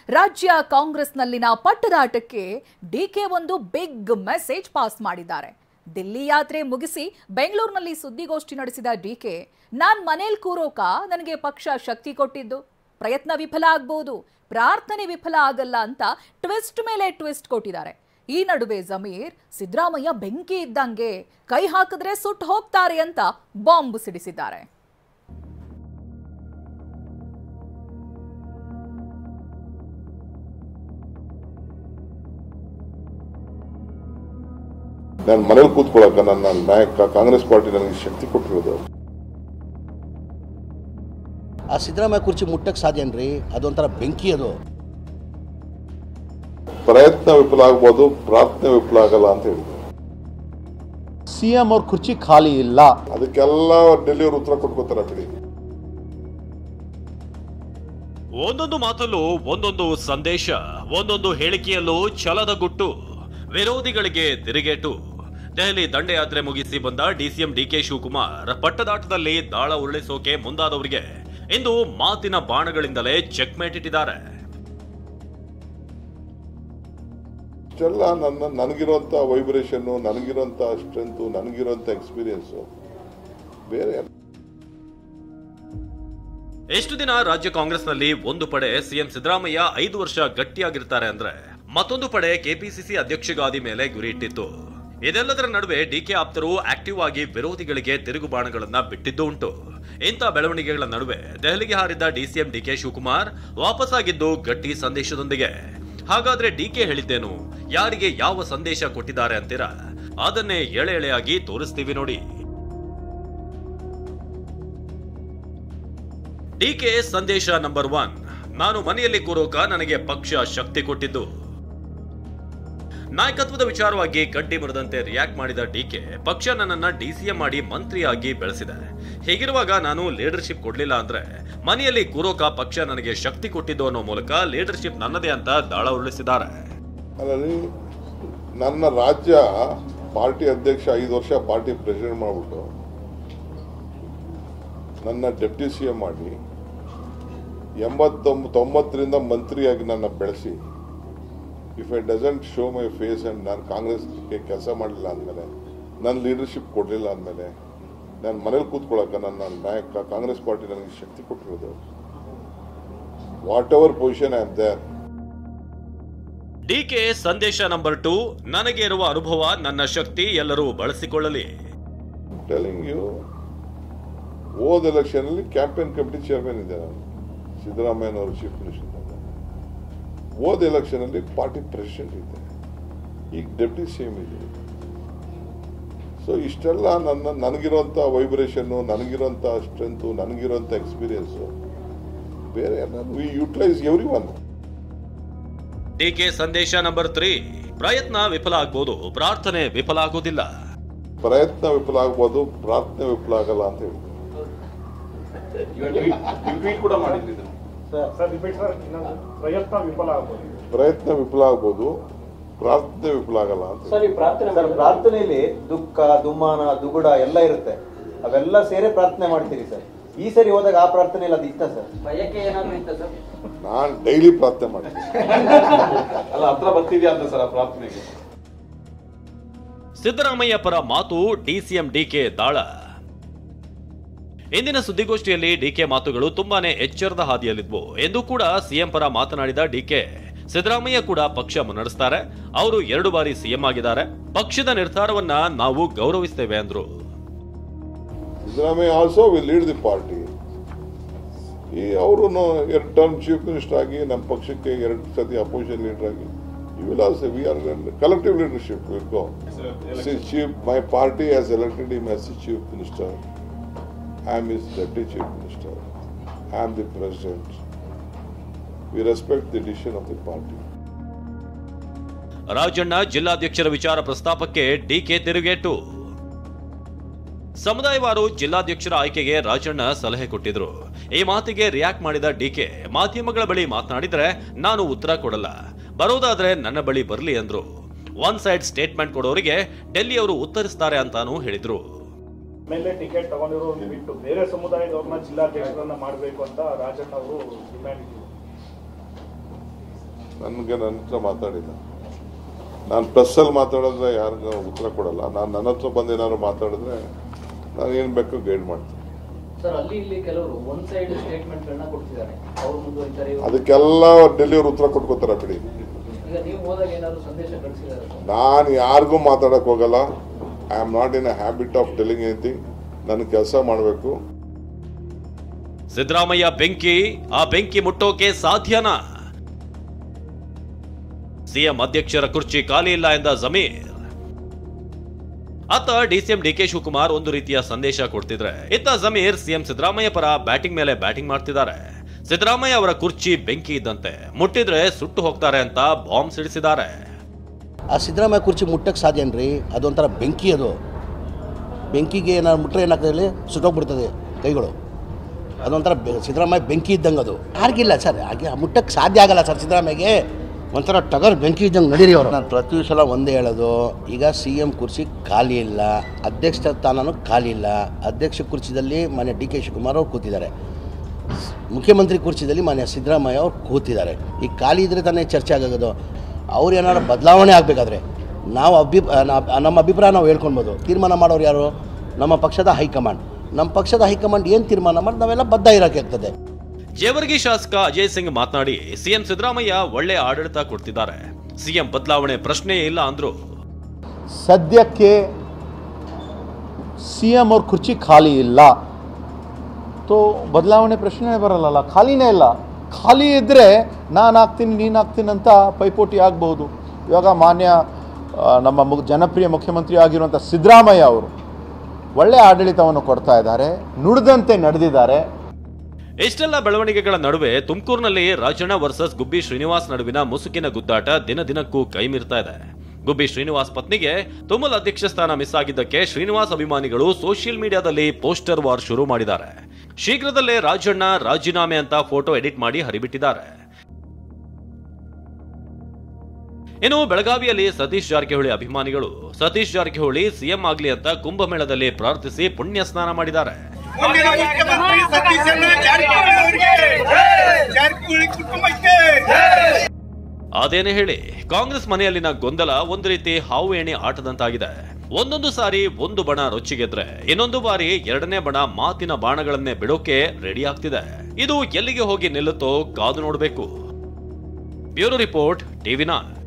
ರಾಜ್ಯ ಕಾಂಗ್ರೆಸ್ನಲ್ಲಿನ ಪಟ್ಟದಾಟಕ್ಕೆ ಡಿಕೆ ಒಂದು big message pass ಮಾಡಿದ್ದಾರೆ. ದಿಲ್ಲಿ ಯಾತ್ರೆ ಮುಗಿಸಿ ಬೆಂಗಳೂರಿನಲ್ಲಿ ಸುದ್ದಿಗೋಷ್ಠಿ ನಡೆಸಿದ ಡಿಕೆ, ನಾನ್ ಮನೇಲಿ ಕೂರೋಕ ನನಗೆ ಪಕ್ಷ ಶಕ್ತಿ ಕೊಟ್ಟಿದ್ದು, ಪ್ರಯತ್ನ ವಿಫಲ ಆಗ್ಬೋದು, ಪ್ರಾರ್ಥನೆ ವಿಫಲ ಆಗಲ್ಲ ಅಂತ ಟ್ವಿಸ್ಟ್ ಮೇಲೆ ಟ್ವಿಸ್ಟ್ ಕೊಟ್ಟಿದ್ದಾರೆ. ಈ ನಡುವೆ ಜಮೀರ್ ಸಿದ್ದರಾಮಯ್ಯ ಬೆಂಕಿ ಇದ್ದಂಗೆ, ಕೈ ಹಾಕಿದ್ರೆ ಸುಟ್ಟು ಹೋಗ್ತಾರೆ ಅಂತ ಬಾಂಬ್ ಸಿಡಿಸಿದ್ದಾರೆ. ನಾನು ಮನೇಲಿ ಕೂತ್ಕೊಳ್ಳಕ ನನ್ನ ನಾಯಕ ಕಾಂಗ್ರೆಸ್ ಪಾರ್ಟಿ ನನಗೆ ಶಕ್ತಿ ಕೊಟ್ಟಿರೋದು. ಆ ಸಿದ್ದರಾಮಯ್ಯ ಕುರ್ಚಿ ಮುಟ್ಟಕ್ಕೆ ಸಾಧ್ಯನ್ರಿ? ಅದೊಂಥರ ಬೆಂಕಿ. ಅದು ಪ್ರಯತ್ನ ವಿಫಲ ಆಗ್ಬೋದು, ಪ್ರಾರ್ಥನೆ ವಿಫಲ ಆಗಲ್ಲ ಅಂತ ಹೇಳಿದ್ರು. ಸಿಎಂ ಅವ್ರ ಕುರ್ಚಿ ಖಾಲಿ ಇಲ್ಲ, ಅದಕ್ಕೆಲ್ಲ ಡೆಲ್ಲಿಯವರು ಉತ್ತರ ಕೊಟ್ಕೋತಾರೆ ಬಿಡಿ. ಒಂದೊಂದು ಮಾತಲ್ಲೂ ಒಂದೊಂದು ಸಂದೇಶ, ಒಂದೊಂದು ಹೇಳಿಕೆಯಲ್ಲೂ ಛಲದ ಗುಟ್ಟು, ವಿರೋಧಿಗಳಿಗೆ ತಿರುಗೇಟು. ದೆಹಲಿ ದಂಡಯಾತ್ರೆ ಮುಗಿಸಿ ಬಂದ ಡಿಸಿಎಂ ಡಿಕೆ ಶಿವಕುಮಾರ್ ಪಟ್ಟದಾಟದಲ್ಲಿ ದಾಳ ಉರುಳಿಸೋಕೆ ಮುಂದಾದವರಿಗೆ ಇಂದು ಮಾತಿನ ಬಾಣಗಳಿಂದಲೇ ಚೆಕ್ಮೇಟ್ ಇಟ್ಟಿದ್ದಾರೆ. ಇಷ್ಟೆಲ್ಲ ನನಗಿರುವಂತ ವೈಬ್ರೇಷನ್, ನನಗಿರುವಂತ ಸ್ಟ್ರೆಂತ್, ನನಗಿರುವಂತ ಎಕ್ಸ್ಪೀರಿಯನ್ಸ್ ಬೇರೆ. ಎಷ್ಟು ದಿನ ರಾಜ್ಯ ಕಾಂಗ್ರೆಸ್ನಲ್ಲಿ ಒಂದು ಪಡೆ ಸಿಎಂ ಸಿದ್ದರಾಮಯ್ಯ 5 ವರ್ಷ ಗಟ್ಟಿಯಾಗಿರ್ತಾರೆ ಅಂದ್ರೆ, ಮತ್ತೊಂದು ಪಡೆ ಕೆಪಿಸಿಸಿ ಅಧ್ಯಕ್ಷಗಾದಿ ಮೇಲೆ ಗುರಿ ಇಟ್ಟಿತ್ತು. ಇದೆಲ್ಲದರ ನಡುವೆ ಡಿಕೆ ಆಪ್ತರು ಆಕ್ಟಿವ್ ಆಗಿ ವಿರೋಧಿಗಳಿಗೆ ತಿರುಗುಬಾಣಗಳನ್ನ ಬಿಟ್ಟಿದ್ದು ಉಂಟು. ಇಂಥ ಬೆಳವಣಿಗೆಗಳ ನಡುವೆ ದೆಹಲಿಗೆ ಹಾರಿದ್ದ ಡಿಸಿಎಂ ಡಿಕೆ ಶಿವಕುಮಾರ್ ವಾಪಸ್ ಆಗಿದ್ದು ಗಟ್ಟಿ ಸಂದೇಶದೊಂದಿಗೆ. ಹಾಗಾದ್ರೆ ಡಿಕೆ ಹೇಳಿದ್ದೇನು, ಯಾರಿಗೆ ಯಾವ ಸಂದೇಶ ಕೊಟ್ಟಿದ್ದಾರೆ ಅಂತೀರಾ? ಅದನ್ನೇ ಎಳೆ ಎಳೆಯಾಗಿ ತೋರಿಸ್ತೀವಿ ನೋಡಿ. ಡಿಕೆ ಸಂದೇಶ ನಂಬರ್ 1, ನಾನು ಮನೆಯಲ್ಲಿ ಕೂರೋಕ ನನಗೆ ಪಕ್ಷ ಶಕ್ತಿ ಕೊಟ್ಟಿದ್ದು. ನಾಯಕತ್ವದ ವಿಚಾರವಾಗಿ ಕಡ್ಡಿ ಮುರಿದಂತೆ ರಿಯಾಕ್ಟ್ ಮಾಡಿದ ಡಿಕೆ, ಪಕ್ಷ ನನ್ನನ್ನ ಡಿಸಿಎಂ ಮಾಡಿ ಮಂತ್ರಿಯಾಗಿ ಬೆಳೆಸಿದೆ. ಹೀಗಿರುವಾಗ ನಾನು ಲೀಡರ್ಶಿಪ್ ಕೊಡ್ಲಿಲ್ಲ ಅಂದ್ರೆ ಮನೆಯಲ್ಲಿ ಕೂರೋಕ ಪಕ್ಷ ನನಗೆ ಶಕ್ತಿ ಕೊಟ್ಟಿದ್ದು ಅನ್ನೋ ಮೂಲಕ ಲೀಡರ್ಶಿಪ್ ನನ್ನದೇ ಅಂತ ದಾಳ ಉರುಳಿಸಿದ್ದಾರೆ. ನನ್ನ ರಾಜ್ಯ ಪಾರ್ಟಿ ಅಧ್ಯಕ್ಷ 5 ವರ್ಷ ಪಾರ್ಟಿ ಪ್ರೆಸಿಡೆಂಟ್ ಮಾಡ್ಬಿಟ್ಟು ನನ್ನ ಡೆಪ್ಟಿ ಸಿಎಂ ಮಾಡಿ 89 ಮಂತ್ರಿಯಾಗಿ ನನ್ನ ಬೆಳೆಸಿ, if I doesn't show my face and ನಾನು ಕಾಂಗ್ರೆಸ್ಗೆ ಕೆಲಸ ಮಾಡಲಿಲ್ಲ ಅಂದಮೇಲೆ, ನನ್ನ ಲೀಡರ್ಶಿಪ್ ಕೊಡಲಿಲ್ಲ ಅಂದಮೇಲೆ, ನಾನು ಮನೇಲಿ ಕೂತ್ಕೊಳ್ಳಕ ನನ್ನ ನಾಯಕ ಕಾಂಗ್ರೆಸ್ ಪಾರ್ಟಿ ನನಗೆ ಶಕ್ತಿ ಕೊಟ್ಟಿರೋದು. Whatever position I am there. DK ಸಂದೇಶ ನಂಬರ್ 2, ನನಗೆ ಇರುವ ಅನುಭವ ನನ್ನ ಶಕ್ತಿ, ಎಲ್ಲರೂ ಬಳಸಿಕೊಳ್ಳಲಿ. ಟೆಲಿಂಗ್ ಯು, ಹೋದ ಎಲೆಕ್ಷನ್ ಅಲ್ಲಿ ಕ್ಯಾಂಪೇನ್ ಕಮಿಟಿ ಚೇರ್ಮನ್ ಇದ್ದೆ ನಾನು, ಸಿದ್ದರಾಮಯ್ಯನವರು ಚೀಫ್ ಮಿನಿಸ್ಟರ್. ಹೋದ ಎಲೆಕ್ಷನ್ ಅಲ್ಲಿ ಪಾರ್ಟಿ ಪ್ರೆಸಿಡೆಂಟ್ ಇದ್ದೆ, ಈಗ ಡೆಪ್ಟಿ ಸಿಎಂ ಇದೆ. ಸೊ ಇಷ್ಟೆಲ್ಲ ನನಗಿರುವಂತ ವೈಬ್ರೇಷನ್, ನನಗಿರುವಂತ ಸ್ಟ್ರೆಂತ್, ನನಗಿರುವಂತ ಎಕ್ಸ್ಪೀರಿಯನ್ಸ್ ಬೇರೆ. We utilise every one. DK ಸಂದೇಶ ನಂಬರ್ 3, ಪ್ರಯತ್ನ ವಿಫಲ ಆಗ್ಬೋದು, ಪ್ರಾರ್ಥನೆ ವಿಫಲ ಆಗೋದಿಲ್ಲ. ಪ್ರಯತ್ನ ವಿಫಲ ಆಗ್ಬೋದು, ಪ್ರಾರ್ಥನೆ ವಿಫಲ ಆಗಲ್ಲ ಅಂತ ಹೇಳಿದ್ರು. ಪ್ರಯತ್ನ ವಿಫಲ ಆಗ್ಬೋದು, ಪ್ರಾರ್ಥನೆ ವಿಫಲ ಆಗಲ್ಲ ಅಂತ. ಸರಿ, ಪ್ರಾರ್ಥನೆಯಲ್ಲಿ ದುಃಖ, ದುಮ್ಮಾನ, ದುಗುಡ ಎಲ್ಲ ಇರುತ್ತೆ, ಅವೆಲ್ಲ ಸೇರಿ ಪ್ರಾರ್ಥನೆ ಮಾಡ್ತೀರಿ ಸರ್. ಈ ಸರಿ ಹೋದಾಗ ಆ ಪ್ರಾರ್ಥನೆಯಲ್ಲಿ ಅದು ಇತ್ತ ಸರ್? ಬಯಕೆ ಏನಾದ್ರು ಇತ್ತ ಸರ್? ನಾನು ಡೈಲಿ ಪ್ರಾರ್ಥನೆ ಮಾಡ್ತೀನಿ. ಅಲ್ಲ, ಹತ್ರ ಬರ್ತಿದ್ಯಾ ಅಂತ ಸರ್ ಆ ಪ್ರಾರ್ಥನೆಗೆ. ಸಿದ್ದರಾಮಯ್ಯ ಪರ ಮಾತು, ಡಿಸಿಎಂ ಡಿಕೆ ದಾಳ. ಇಂದಿನ ಸುದ್ದಿಗೋಷ್ಠಿಯಲ್ಲಿ ಡಿಕೆ ಮಾತುಗಳು ತುಂಬಾನೇ ಎಚ್ಚರದ ಹಾದಿಯಲ್ಲಿದ್ವು ಎಂದು ಕೂಡ ಸಿಎಂ ಪರ ಮಾತನಾಡಿದ ಡಿಕೆ, ಸಿದ್ದರಾಮಯ್ಯ ಕೂಡ ಪಕ್ಷ ಮುನ್ನಡೆಸ್ತಾರೆ, ಅವರು 2 ಬಾರಿ ಸಿಎಂ ಆಗಿದ್ದಾರೆ, ಪಕ್ಷದ ನಿರ್ಧಾರವನ್ನ ನಾವು ಗೌರವಿಸ್ತೇವೆ ಅಂದ್ರು. Siddaramaiah also will lead the party. ಅವರು 2 ಟರ್ಮ್ ಚೀಫ್ ಮಿನಿಸ್ಟರ್ ಆಗಿ ನಮ್ಮ ಪಕ್ಷಕ್ಕೆ 2 ಸತಿ ಅಪೋಸಿಷನ್ ಲೀಡರ್ ಆಗಿ, you will also, we are collective leadership will go. My party has elected him as the chief minister. I am his deputy chief minister. I am the president. We respect the decision of the party. Rajanna ಜಿಲ್ಲಾಧ್ಯಕ್ಷರ ವಿಚಾರ ಪ್ರಸ್ತಾಪಕ್ಕೆ DK ತಿರುಗೇಟು. ಸಮುದಾಯವಾರು ಜಿಲ್ಲಾಧ್ಯಕ್ಷರ ಆಯ್ಕೆಗೆ ರಾಜಣ್ಣ ಸಲಹೆ ಕೊಟ್ಟಿದ್ರು. ಈ ಮಾತಿಗೆ react ಮಾಡಿದ ಡಿಕೆ, ಮಾಧ್ಯಮಗಳ ಬಳಿ ಮಾತನಾಡಿದ್ರೆ ನಾನು ಉತ್ತರ ಕೊಡಲ್ಲ, ಬರೋದಾದ್ರೆ ನನ್ನ ಬಳಿ ಬರಲಿ ಅಂದ್ರು. ಒನ್ ಸೈಡ್ ಸ್ಟೇಟ್ಮೆಂಟ್ ಕೊಡೋರಿಗೆ ಡೆಲ್ಲಿ ಅವರು ಉತ್ತರಿಸ್ತಾರೆ ಅಂತಾನೂ ಹೇಳಿದ್ರು. ಮೇಲೆ ಟಿಕೆಟ್ ತಗೊಂಡಿರೋ ಬಿಟ್ಟು ಬೇರೆ ಸಮುದಾಯದವ್ರನ್ನ ಜಿಲ್ಲಾಧ್ಯಕ್ಷರನ್ನ ಮಾಡಬೇಕು ಅಂತ ರಾಜಣ್ಣ ಅವರು ಡಿಮ್ಯಾಂಡ್ ಇಟ್ಟಿದ್ರು. ನನ್ನ ಹತ್ರ ಮಾತಾಡಿಲ್ಲ. ನಾನು ಪ್ರೆಸ್ಸಲ್ಲಿ ಮಾತಾಡಿದ್ರೆ ಯಾರಿಗೂ ಉತ್ತರ ಕೊಡಲ್ಲ. ನಾನು ನನ್ನ ಹತ್ರ ಬಂದು ಏನಾದ್ರು ಮಾತಾಡಿದ್ರೆ ನಾನು ಏನು ಬೇಕೋ ಗೈಡ್ ಮಾಡ್ತೀನಿ. ಸರ್, ಅಲ್ಲಿ ಇಲ್ಲಿ ಕೆಲವರು ಒನ್ ಸೈಡ್ ಸ್ಟೇಟ್ಮೆಂಟ್ಗಳನ್ನ ಕೊಡ್ತಿದ್ದಾರೆ, ಅವರು ಮುಂದುವರಿತಾರೆ. ಅದಕ್ಕೆಲ್ಲ ಡೆಲ್ಲಿಯವ್ರು ಉತ್ತರ ಕೊಟ್ಕೋತಾರೆ ಬಿಡಿ. ಈಗ ನೀವು ಹೋದಾಗ ಏನಾದ್ರು ಸಂದೇಶ ಕಳಿಸಿದ್ದಾರೆ? ನಾನು ಯಾರಿಗೂ ಮಾತಾಡಕ್ ಹೋಗಲ್ಲ. I am not in a habit of telling anything. ನನ್ನ ಕೆಲಸ ಮಾಡಬೇಕು. ಸಿದ್ದರಾಮಯ್ಯ ಬೆಂಕಿ, ಆ ಬೆಂಕಿ ಮುಟ್ಟೋಕೆ ಸಾಧ್ಯನಾ? ಸಿಎಂ ಅಧ್ಯಕ್ಷರ ಕುರ್ಚಿ ಖಾಲಿ ಇಲ್ಲ ಎಂದ ಜಮೀರ್. ಅತ್ತ ಡಿಸಿಎಂ ಡಿಕೆ ಶಿವಕುಮಾರ್ ಒಂದು ರೀತಿಯ ಸಂದೇಶ ಕೊಡ್ತಿದ್ರೆ, ಇತ್ತ ಜಮೀರ್ ಸಿಎಂ ಸಿದ್ದರಾಮಯ್ಯ ಪರ ಬ್ಯಾಟಿಂಗ್ ಮೇಲೆ ಬ್ಯಾಟಿಂಗ್ ಮಾಡ್ತಿದ್ದಾರೆ. ಸಿದ್ದರಾಮಯ್ಯ ಅವರ ಕುರ್ಚಿ ಬೆಂಕಿ ಇದ್ದಂತೆ, ಮುಟ್ಟಿದ್ರೆ ಸುಟ್ಟು ಹೋಗ್ತಾರೆ ಅಂತ ಬಾಂಬ್ ಸಿಡಿಸಿದ್ದಾರೆ. ಆ ಸಿದ್ದರಾಮಯ್ಯ ಕುರ್ಚಿ ಮುಟ್ಟಕ್ಕೆ ಸಾಧ್ಯನ್ರಿ? ಅದೊಂಥರ ಬೆಂಕಿ. ಅದು ಬೆಂಕಿಗೆ ಏನಾದ್ರು ಮುಟ್ಟರೆ ಏನಾಗ್ತದೆ, ಸುಟ್ಟೋಗ್ಬಿಡ್ತದೆ ಕೈಗಳು. ಅದೊಂಥರ ಸಿದ್ದರಾಮಯ್ಯ ಬೆಂಕಿ ಇದ್ದಂಗೆ. ಅದು ಯಾರಿಗಿಲ್ಲ ಸರ್, ಹಾಗೆ ಮುಟ್ಟಕ್ಕೆ ಸಾಧ್ಯ ಆಗಲ್ಲ ಸರ್. ಸಿದ್ದರಾಮಯ್ಯಗೆ ಒಂಥರ ಟಗರ್ ಬೆಂಕಿ ಇದ್ದಂಗೆ ನಡೀರಿ ಅವರು. ನಾನು ಪ್ರತಿ ಸಲ ಒಂದೇ ಹೇಳೋದು, ಈಗ ಸಿ ಎಂ ಕುರ್ಚಿ ಖಾಲಿ ಇಲ್ಲ, ಅಧ್ಯಕ್ಷ ಸ್ಥಾನನೂ ಖಾಲಿ ಇಲ್ಲ. ಅಧ್ಯಕ್ಷ ಕುರ್ಚಿದಲ್ಲಿ ಮಾನ್ಯ ಡಿ ಕೆ ಶಿವಕುಮಾರ್ ಅವರು ಕೂತಿದ್ದಾರೆ, ಮುಖ್ಯಮಂತ್ರಿ ಕುರ್ಚಿದಲ್ಲಿ ಮಾನ್ಯ ಸಿದ್ದರಾಮಯ್ಯ ಅವರು ಕೂತಿದ್ದಾರೆ. ಈಗ ಖಾಲಿ ಇದ್ರೆ ತಾನೇ ಚರ್ಚೆ ಆಗೋದು. ಅವ್ರು ಏನಾದ್ರು ಬದಲಾವಣೆ ಆಗಬೇಕಾದ್ರೆ ನಾವು ನಮ್ಮ ಅಭಿಪ್ರಾಯ ನಾವು ಹೇಳ್ಕೊಳ್ಬೋದು. ತೀರ್ಮಾನ ಮಾಡೋರು ಯಾರು? ನಮ್ಮ ಪಕ್ಷದ ಹೈಕಮಾಂಡ್. ನಮ್ಮ ಪಕ್ಷದ ಹೈಕಮಾಂಡ್ ಏನು ತೀರ್ಮಾನ ಮಾಡಿ ನಾವೆಲ್ಲ ಬದ್ಧ ಇರೋಕೆ ಆಗ್ತದೆ. ಜೇವರ್ಗಿ ಶಾಸಕ ಅಜಯ್ ಸಿಂಗ್ ಮಾತನಾಡಿ, ಸಿಎಂ ಸಿದ್ದರಾಮಯ್ಯ ಒಳ್ಳೆ ಆಡಳಿತ ಕೊಡ್ತಿದ್ದಾರೆ, ಸಿಎಂ ಬದಲಾವಣೆ ಪ್ರಶ್ನೆಯೇ ಇಲ್ಲ ಅಂದ್ರು. ಸದ್ಯಕ್ಕೆ ಸಿಎಂ ಅವ್ರ ಕುರ್ಚಿ ಖಾಲಿ ಇಲ್ಲ, ತೋ ಬದಲಾವಣೆ ಪ್ರಶ್ನೆ ಬರಲ್ಲ. ಖಾಲಿನೇ ಇಲ್ಲ. ಖಾಲಿ ಇದ್ದರೆ ನಾನು ಆಗ್ತೀನಿ ನೀನು ಆಗ್ತೀನಿ ಅಂತ ಪೈಪೋಟಿ ಆಗ್ಬೋದು. ಇವಾಗ ಮಾನ್ಯ ನಮ್ಮ ಜನಪ್ರಿಯ ಮುಖ್ಯಮಂತ್ರಿ ಆಗಿರುವಂಥ ಸಿದ್ದರಾಮಯ್ಯ ಅವರು ಒಳ್ಳೆ ಆಡಳಿತವನ್ನು ಕೊಡ್ತಾ ಇದ್ದಾರೆ, ನುಡಿದಂತೆ ನಡೆದಿದ್ದಾರೆ. ಇಷ್ಟೆಲ್ಲ ಬೆಳವಣಿಗೆಗಳ ನಡುವೆ ತುಮಕೂರಿನಲ್ಲಿ ರಾಜಣ್ಣ ವರ್ಸಸ್ ಗುಬ್ಬಿ ಶ್ರೀನಿವಾಸ್ ನಡುವಿನ ಮುಸುಕಿನ ಗುದ್ದಾಟ ದಿನ ದಿನಕ್ಕೂ ಕೈ ಮೀರ್ತಾ ಇದೆ. ಗುಬ್ಬಿ ಶ್ರೀನಿವಾಸ್ ಪತ್ನಿಗೆ ತುಮಲ್ ಅಧ್ಯಕ್ಷ ಸ್ಥಾನ ಮಿಸ್ ಆಗಿದ್ದಕ್ಕೆ ಶ್ರೀನಿವಾಸ್ ಅಭಿಮಾನಿಗಳು ಸೋಷಿಯಲ್ ಮೀಡಿಯಾದಲ್ಲಿ ಪೋಸ್ಟರ್ ವಾರ್ ಶುರು ಮಾಡಿದ್ದಾರೆ. ಶೀಘ್ರದಲ್ಲೇ ರಾಜಣ್ಣ ರಾಜೀನಾಮೆ ಅಂತ ಫೋಟೋ ಎಡಿಟ್ ಮಾಡಿ ಹರಿಬಿಟ್ಟಿದ್ದಾರೆ. ಇನ್ನು ಬೆಳಗಾವಿಯಲ್ಲಿ ಸತೀಶ್ ಜಾರಕಿಹೊಳಿ ಅಭಿಮಾನಿಗಳು ಸತೀಶ್ ಜಾರಕಿಹೊಳಿ ಸಿಎಂ ಆಗ್ಲಿ ಅಂತ ಕುಂಭಮೇಳದಲ್ಲಿ ಪ್ರಾರ್ಥಿಸಿ ಪುಣ್ಯ ಸ್ನಾನ ಮಾಡಿದ್ದಾರೆ. ಅದೇನೇ ಹೇಳಿ, ಕಾಂಗ್ರೆಸ್ ಮನೆಯಲ್ಲಿನ ಗೊಂದಲ ಒಂದು ರೀತಿ ಹಾವು ಏಣಿ ಆಟದಂತಾಗಿದೆ. ಒಂದೊಂದು ಸಾರಿ ಒಂದು ಬಣ ರೊಚ್ಚಿಗೆದ್ರೆ ಇನ್ನೊಂದು ಬಾರಿ ಎರಡನೇ ಬಣ ಮಾತಿನ ಬಾಣಗಳನ್ನೇ ಬಿಡೋಕೆ ರೆಡಿ ಆಗ್ತಿದೆ. ಇದು ಎಲ್ಲಿಗೆ ಹೋಗಿ ನಿಲ್ಲುತ್ತೋ ಕಾದು ನೋಡಬೇಕು. Bureau report, ಟಿವಿ9.